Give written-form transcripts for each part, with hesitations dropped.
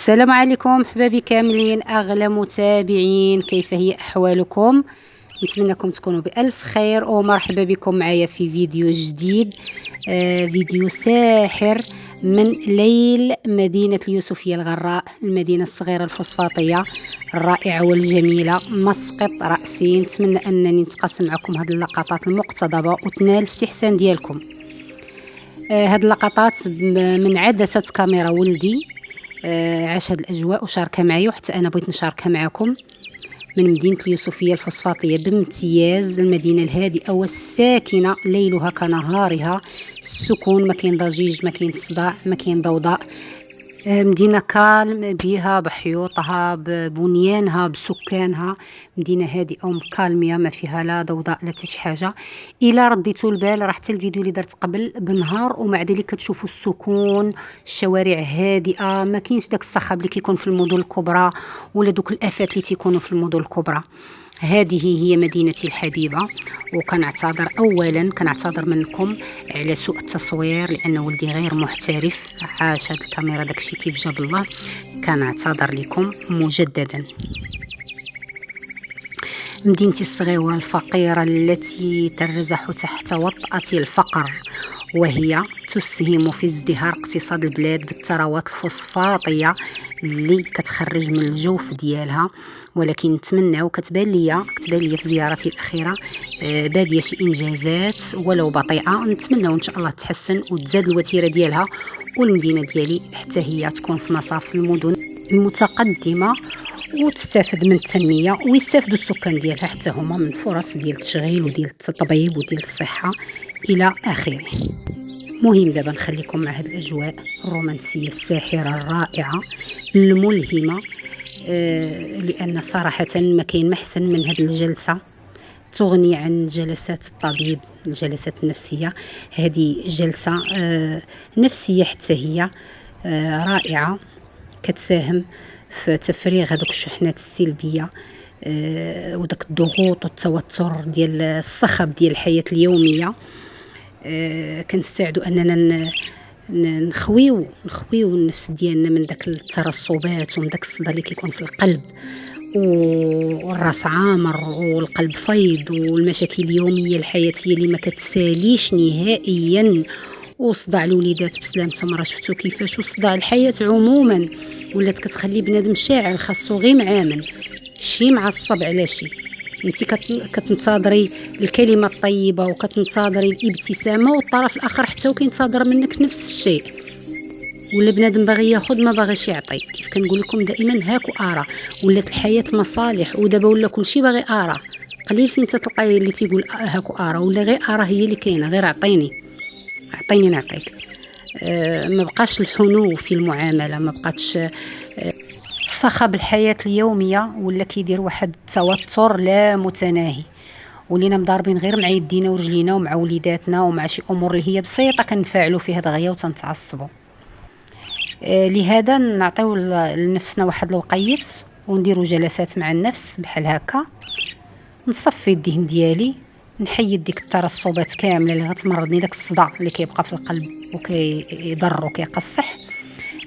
السلام عليكم حبابي كاملين، اغلى متابعين، كيف هي احوالكم؟ نتمنىكم تكونوا بالف خير ومرحبا بكم معايا في فيديو جديد. فيديو ساحر من ليل مدينة اليوسفية الغراء، المدينة الصغيرة الفوسفاطية الرائعة والجميلة، مسقط رأسي. نتمنى انني نتقاسم معكم هذه اللقطات المقتضبة وتنال الاستحسان ديالكم. هذه اللقطات من عدسة كاميرا ولدي، عاش هاد الاجواء وشاركها معي، وحتى انا بغيت نشاركها معكم. من مدينه اليوسفيه الفوسفاطيه بامتياز، المدينه الهادئه والساكنه، ليلها كنهارها، السكون، ما كاين ضجيج، ما كاين صداع، ما كاين ضوضاء. مدينة كالم بيها، بحيوطها، ببنيانها، بسكانها، مدينة هادئة ومكالمية، ما فيها لا ضوضاء لا تشي حاجة. إلا رديتوا البال راه حتى الفيديو اللي درت قبل بنهار ومع ذلك كتشوفوا السكون، الشوارع هادئة، ما كاينش داك الصخب اللي كيكون في المدن الكبرى ولا دوك الآفات اللي تيكونوا في المدن الكبرى. هذه هي مدينتي الحبيبة، وكنعتذر اولا كنعتذر منكم على سوء التصوير لان ولدي غير محترف، عاش هاد الكاميرا داكشي كيف جاب الله. كنعتذر لكم مجددا. مدينتي الصغيرة الفقيرة التي ترزح تحت وطأة الفقر، وهي تسهم في ازدهار اقتصاد البلاد بالثروات الفوسفاطية اللي كتخرج من الجوف ديالها. ولكن نتمنى، وكتبان لي في زيارتي الاخيره باديه شي انجازات ولو بطيئه، نتمنى ان شاء الله تحسن وتزاد الوتيره ديالها، والمدينه ديالي حتى هي تكون في مصاف المدن المتقدمه وتستافد من التنميه، ويستافدوا السكان ديالها حتى هما من فرص ديال التشغيل وديال التطبيب وديال الصحه الى اخره. مهم دابا نخليكم مع هذه الاجواء الرومانسيه الساحره الرائعه الملهمه، لان صراحه ما كاين محسن من هذه الجلسه، تغني عن جلسات الطبيب، الجلسات النفسيه. هذه جلسه نفسيه حتى هي رائعه، كتساهم في تفريغ هذوك الشحنات السلبيه وداك الضغوط والتوتر ديال الصخب ديال الحياه اليوميه. كنستعدوا اننا نخويو النفس ديالنا من داك الترسبات ومن داك الصدى اللي كيكون في القلب، والراس عامر والقلب فيض، والمشاكل اليوميه الحياتيه اللي ما كتساليش نهائيا، وصداع الوليدات بسلامتهم راه شفتوا كيفاش، وصداع الحياه عموما ولات كتخلي بنادم شاعل، خاصو غير معامن، شي معصب على شي. انت كتنتظري الكلمه الطيبه وكتنتظري الابتسامه، والطرف الاخر حتى هو كينتظر منك نفس الشيء، ولا بنادم باغي ياخذ ما باغيش يعطي. كيف كنقول لكم دائما، هاكو ارى، ولات الحياه مصالح، ودابا ولا كلشي باغي ارى. قليل فين تلقاي اللي تيقول هاكو ارى، ولا غير ارى هي اللي كاينه، غير عطيني نعطيك. ما بقاش الحنو في المعامله، ما بقاتش صخب الحياة اليومية، ولا كيدير واحد التوتر لا متناهي، ولينا مضاربين غير مع يدينا ورجلينا ومع وليداتنا ومع شي امور اللي هي بسيطه كنفعلوا فيها دغيا وتنتعصبوا. لهذا نعطيو لنفسنا واحد الوقيت ونديروا جلسات مع النفس بحال هكا، نصفي الذهن ديالي، نحيد ديك الترسبات كامله اللي غتمرضني، داك الصداع اللي كيبقى في القلب وكيضر وكيقصح.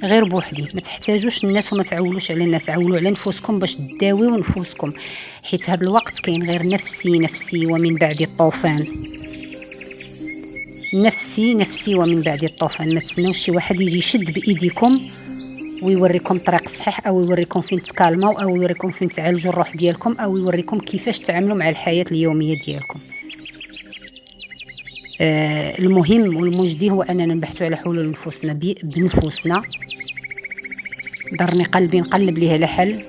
غير بوحدي، ما تحتاجوش الناس وما تعولوش على الناس، عولوا على نفوسكم باش تداويو نفوسكم، حيت هذا الوقت كاين غير نفسي ومن بعد الطوفان. نفسي ومن بعد الطوفان. ما تسناوش شي واحد يجي يشد بايديكم ويوريكم الطريق الصحيح، او يوريكم فين تكالموا، او يوريكم فين تعالجوا الروح ديالكم، او يوريكم كيفاش تعاملوا مع الحياه اليوميه ديالكم. المهم والمجدي هو اننا نبحثوا على حلول نفوسنا بنفوسنا. ضرني قلبي نقلب ليها لحل،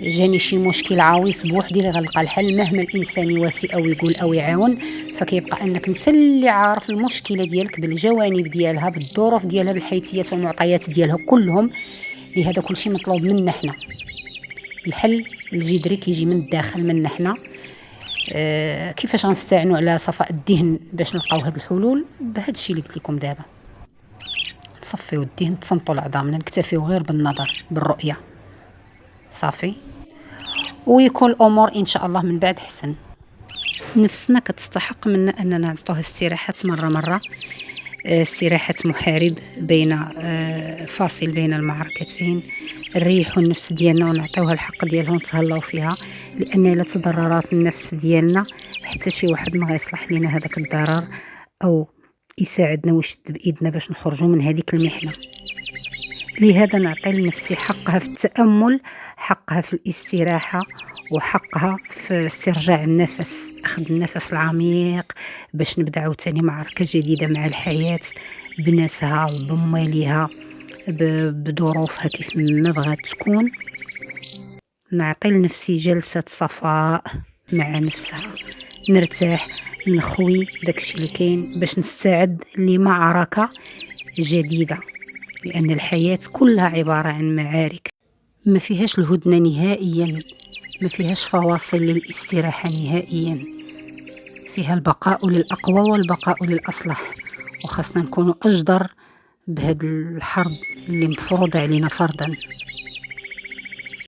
جاني شي مشكل عويص بوحدي اللي غنلقى الحل، مهما الانسان يواسي او يقول او يعاون، فكيبقى انك انت اللي عارف المشكله ديالك بالجوانب ديالها، بالظروف ديالها، بالحيثيات والمعطيات ديالها كلهم. لهذا كل شيء مطلوب منا حنا، الحل الجذري كيجي من الداخل منا حنا. كيفاش غنستعينوا على صفاء الذهن باش نلقاو هاد الحلول؟ بهذا الشيء اللي قلت لكم دابا، تصفيو الذهن، تصنطوا العظام، نكتفيو غير بالنظر بالرؤيه صافي، ويكون الامور ان شاء الله من بعد حسن. نفسنا كتستحق منا اننا نعطوها استراحات مره استراحة محارب بين فاصل بين المعركتين، نريحوا النفس ديالنا ونعطيوها الحق ديالها ونتهلاو فيها، لان الا تضررات النفس ديالنا حتى شي واحد ما غيصلح لينا هذاك الضرر او يساعدنا ويشد بايدنا باش نخرجوا من هذيك المحنه. لهذا نعطي لنفسي حقها في التامل، حقها في الاستراحه، وحقها في استرجاع النفس، اخذ النفس العميق باش نبدا عاوتاني معركه جديده مع الحياه بناسها وبمواليها بظروفها كيف ما بغات تكون. نعطي لنفسي جلسه صفاء مع نفسها، نرتاح، نخوي داكشي اللي كاين باش نستعد لمعركه جديده، لان الحياه كلها عباره عن معارك، ما فيهاش الهدنه نهائيا، ما فيهاش فواصل للاستراحه نهائيا، فيها البقاء للاقوى والبقاء للاصلح، وخاصنا نكونوا اجدر بهاد الحرب اللي مفروضه علينا فرضا.